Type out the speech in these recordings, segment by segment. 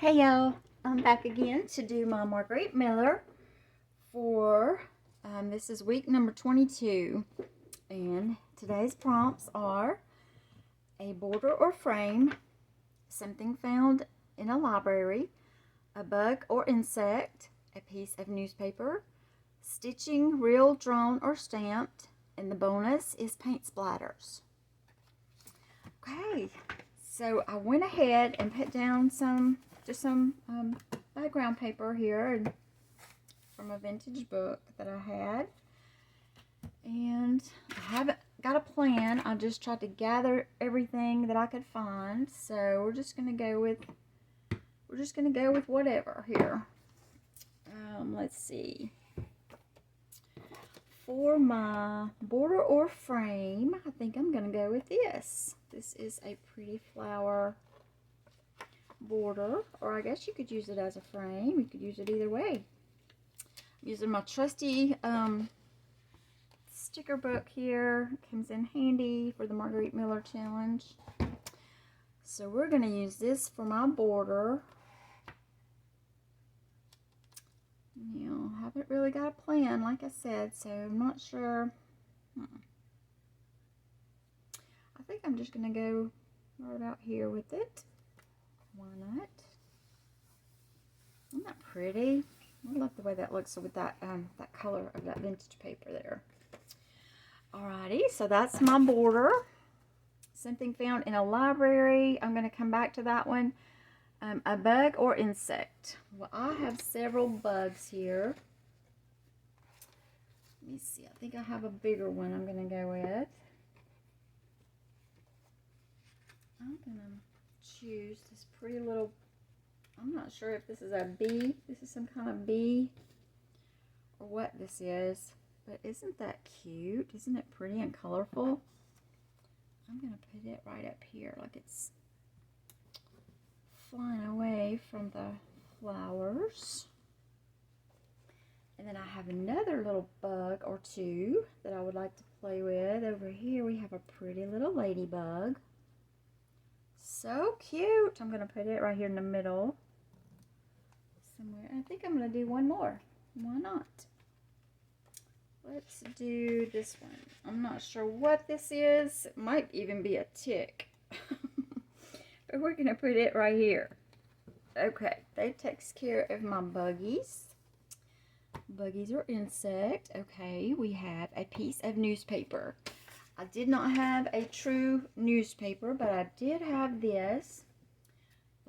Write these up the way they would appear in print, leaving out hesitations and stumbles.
Hey y'all, I'm back again to do my Marguerite Miller for, this is week number 22, and today's prompts are a border or frame, something found in a library, a bug or insect, a piece of newspaper, stitching real, drawn, or stamped, and the bonus is paint splatters. Okay, so I went ahead and put down some background paper here and from a vintage book that I had, and I haven't got a plan. I just tried to gather everything that I could find, so we're just gonna go with whatever here. Let's see. For my border or frame, I think I'm gonna go with this. This is a pretty flower border, or I guess you could use it as a frame. You could use it either way. I'm using my trusty sticker book here. It comes in handy for the Marguerite Miller challenge. So we're going to use this for my border. Now, I haven't really got a plan, like I said, so I'm not sure. I think I'm just going to go right about here with it. Why not? Isn't that pretty? I love the way that looks with that that color of that vintage paper there. Alrighty, so that's my border. Something found in a library. I'm going to come back to that one. A bug or insect. Well, I have several bugs here. Let me see. I think I have a bigger one I'm going to go with. I'm going to choose this pretty little, I'm not sure if this is a bee. This is some kind of bee or what this is. But isn't that cute? Isn't it pretty and colorful? I'm going to put it right up here like it's flying away from the flowers. And then I have another little bug or two that I would like to play with. Over here we have a pretty little ladybug. So cute. I'm going to put it right here in the middle somewhere. I think I'm going to do one more. Why not? Let's do this one. I'm not sure what this is. It might even be a tick. But we're going to put it right here. Okay, that takes care of my buggies. Buggies or insect. Okay, we have a piece of newspaper. I did not have a true newspaper, but I did have this.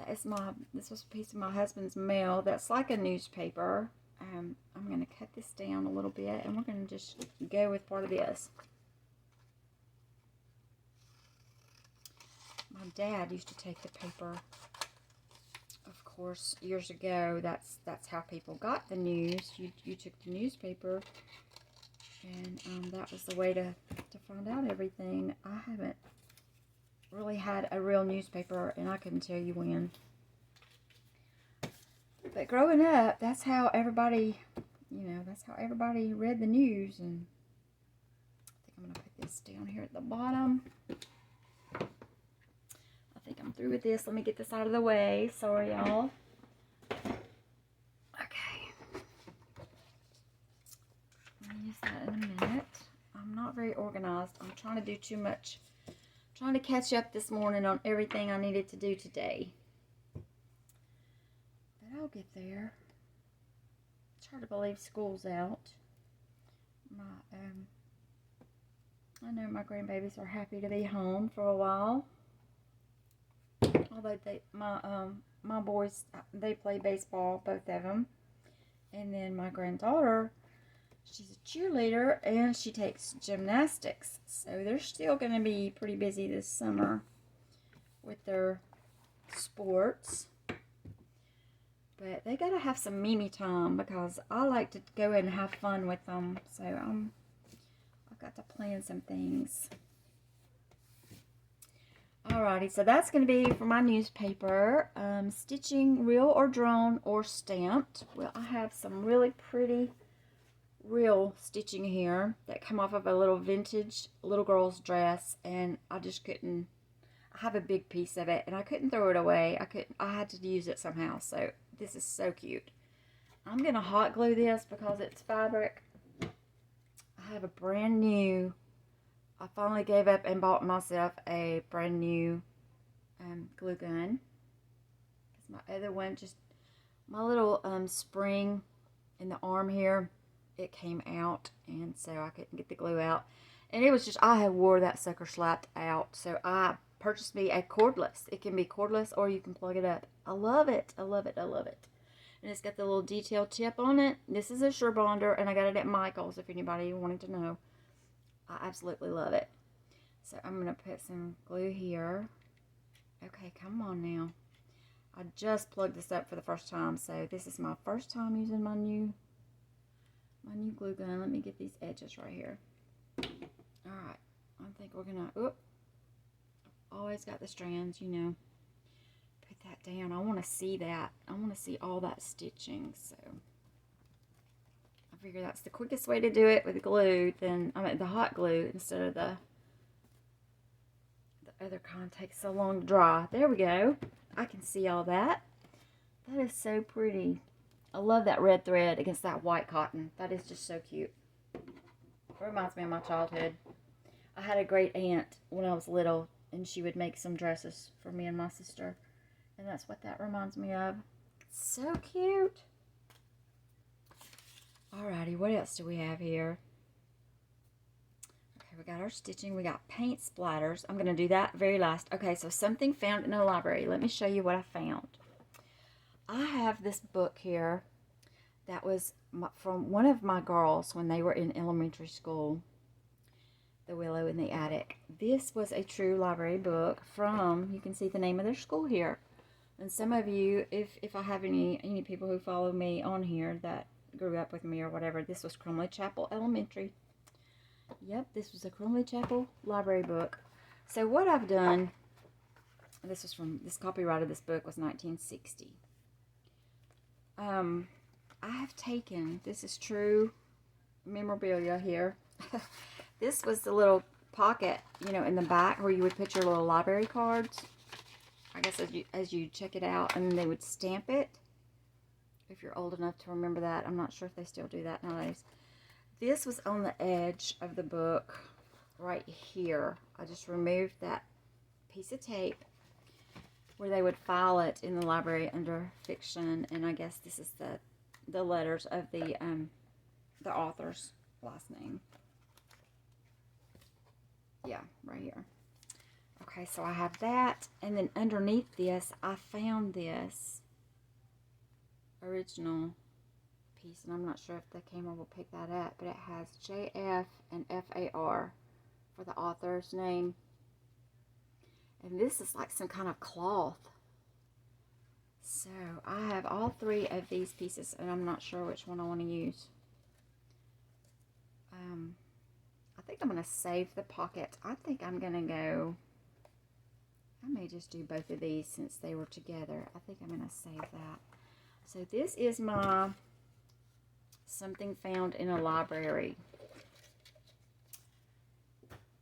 This was a piece of my husband's mail. That's like a newspaper. I'm going to cut this down a little bit, and we're going to just go with part of this. My dad used to take the paper, of course, years ago. That's how people got the news. You took the newspaper, and that was the way to find out everything. I haven't really had a real newspaper, and I couldn't tell you when. But growing up, that's how everybody, that's how everybody read the news. And I think I'm going to put this down here at the bottom. I think I'm through with this. Let me get this out of the way. Sorry, y'all. Okay. I'll use that in a minute. I'm not very organized. I'm trying to do too much. I'm trying to catch up this morning on everything I needed to do today. But I'll get there. It's hard to believe school's out. I know my grandbabies are happy to be home for a while. Although my boys, they play baseball, both of them. And then my granddaughter, she's a cheerleader and she takes gymnastics. So they're still going to be pretty busy this summer with their sports. But they got to have some Mimi time because I like to go and have fun with them. So I've got to plan some things. Alrighty, so that's going to be for my newspaper. Stitching real or drawn or stamped. Well, I have some really pretty real stitching here that come off of a little vintage little girl's dress, and I just couldn't, have a big piece of it, and I couldn't throw it away. I had to use it somehow. So this is so cute. I'm gonna hot glue this because it's fabric. I have a brand new. I finally gave up and bought myself a brand new glue gun. Because my other one just, my little spring in the arm here, it came out, and so I couldn't get the glue out. And it was just, I had wore that sucker slapped out. So I purchased me a cordless. It can be cordless or you can plug it up. I love it. I love it. I love it. And it's got the little detail tip on it. This is a Surebonder, and I got it at Michael's if anybody wanted to know. I absolutely love it. So I'm going to put some glue here. Okay, come on now. I just plugged this up for the first time, so this is my first time using my new glue gun. Let me get these edges right here. Alright, I think we're going to, always got the strands, you know. Put that down. I want to see that. I want to see all that stitching, so I figure that's the quickest way to do it with glue, the hot glue instead of the other kind takes so long to dry. There we go. I can see all that. That is so pretty. I love that red thread against that white cotton. That is just so cute. It reminds me of my childhood. I had a great aunt when I was little, and she would make some dresses for me and my sister. And that's what that reminds me of. So cute. Alrighty, what else do we have here? Okay, we got our stitching. We got paint splatters. I'm going to do that very last. Okay, so something found in a library. Let me show you what I found. I have this book here that was from one of my girls when they were in elementary school. The Willow in the Attic. This was a true library book from, you can see the name of their school here. And some of you, if I have any people who follow me on here that grew up with me or whatever, this was Crumley Chapel Elementary. Yep, this was a Crumley Chapel library book. So what I've done, this copyright of this book was 1960. I have taken, this is true memorabilia here. This was the little pocket, you know, in the back where you would put your little library cards. I guess as you check it out, and they would stamp it. If you're old enough to remember that. I'm not sure if they still do that nowadays. This was on the edge of the book right here. I just removed that piece of tape where they would file it in the library under fiction, and I guess this is the letters of the author's last name. Yeah, right here. Okay, so I have that, and then underneath this, I found this original piece, and I'm not sure if the camera will pick that up, but it has JF and FAR for the author's name. And this is like some kind of cloth. So I have all three of these pieces, and I'm not sure which one I want to use. I think I'm going to save the pocket. I think I'm going to go, I may just do both of these since they were together. I think I'm going to save that. So this is my something found in a library.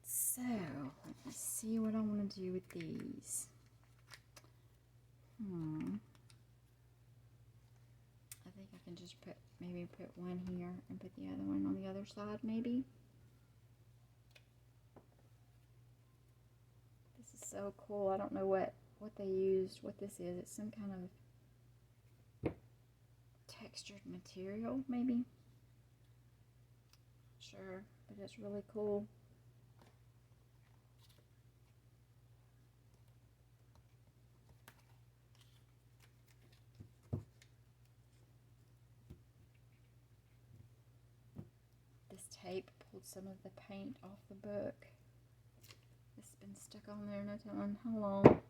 So let me see what I want to do with these. I think I can just maybe put one here and put the other one on the other side, maybe. This is so cool. I don't know what they used, what this is. It's some kind of textured material, maybe. Not sure, but it's really cool. This tape pulled some of the paint off the book. It's been stuck on there no telling how long.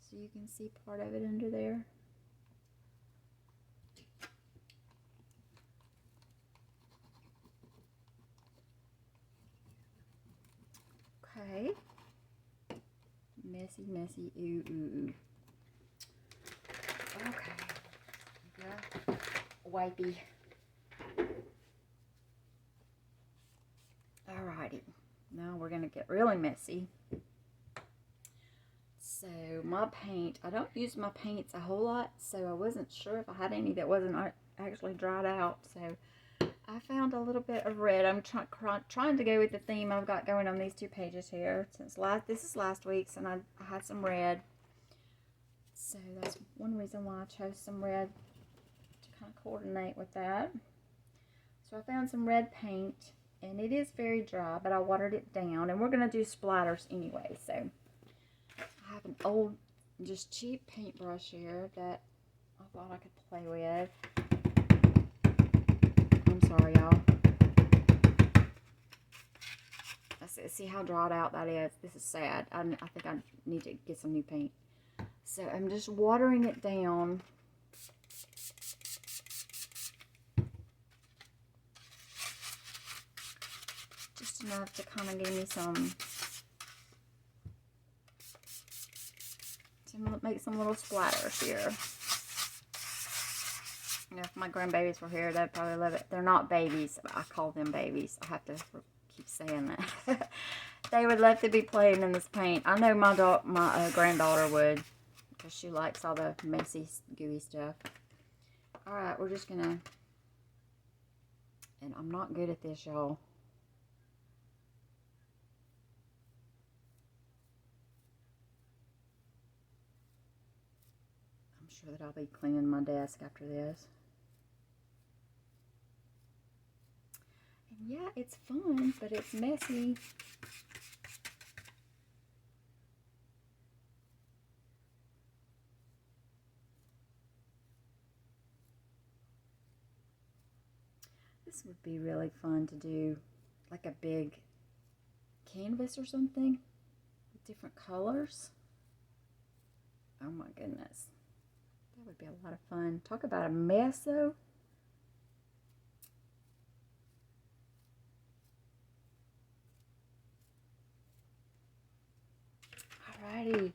So you can see part of it under there. Okay. Messy, messy, ooh, ooh, ooh. Okay. Yeah. Wipey. Alrighty. Now we're going to get really messy. So my paint, I don't use my paints a whole lot, so I wasn't sure if I had any that wasn't actually dried out. So I found a little bit of red. I'm trying to go with the theme I've got going on these 2 pages here. Since this is last week's, and I had some red. So that's one reason why I chose some red to kind of coordinate with that. So I found some red paint, and it is very dry, but I watered it down, and we're going to do splatters anyway. So I have an old, just cheap paintbrush here that I thought I could play with. I'm sorry, y'all. See how dried out that is? This is sad. I think I need to get some new paint. So I'm just watering it down. Just enough to kind of give me make some little splatters here. You know, if my grandbabies were here, they'd probably love it. They're not babies. I call them babies. I have to keep saying that. They would love to be playing in this paint. I know my granddaughter would, because she likes all the messy, gooey stuff. Alright, we're just gonna, and I'm not good at this, y'all. I'm sure that I'll be cleaning my desk after this. And yeah, it's fun, but it's messy. This would be really fun to do, like a big canvas or something with different colors. Oh my goodness. That would be a lot of fun. Talk about a mess, though. Alrighty.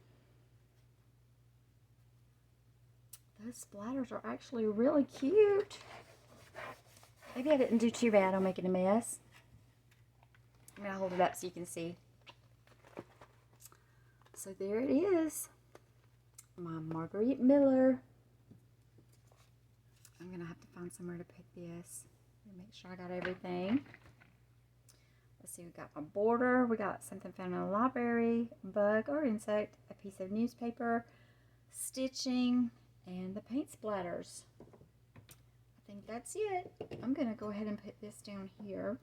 Those splatters are actually really cute. Maybe I didn't do too bad on making a mess. I'm going to hold it up so you can see. So there it is. My Marguerite Miller. I'm going to have to find somewhere to put this. Make sure I got everything. Let's see, we got my border. We got something found in the library, bug or insect, a piece of newspaper, stitching, and the paint splatters. I think that's it. I'm going to go ahead and put this down here.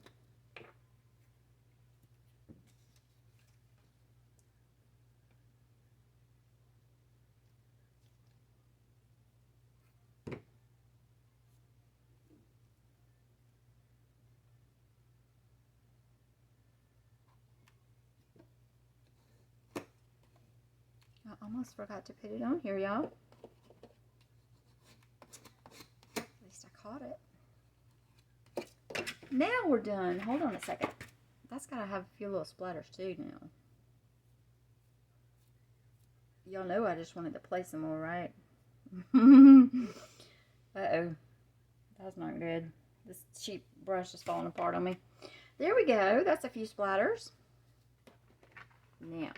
I almost forgot to put it on here, y'all. At least I caught it. Now we're done. Hold on a second. That's got to have a few little splatters too now. Y'all know I just wanted to play some more, right? Uh-oh. That's not good. This cheap brush is falling apart on me. There we go. That's a few splatters. Now.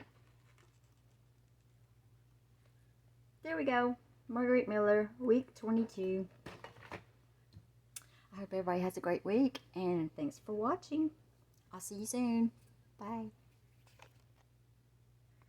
There we go. Marguerite Miller, week 22. I hope everybody has a great week, and thanks for watching. I'll see you soon. Bye.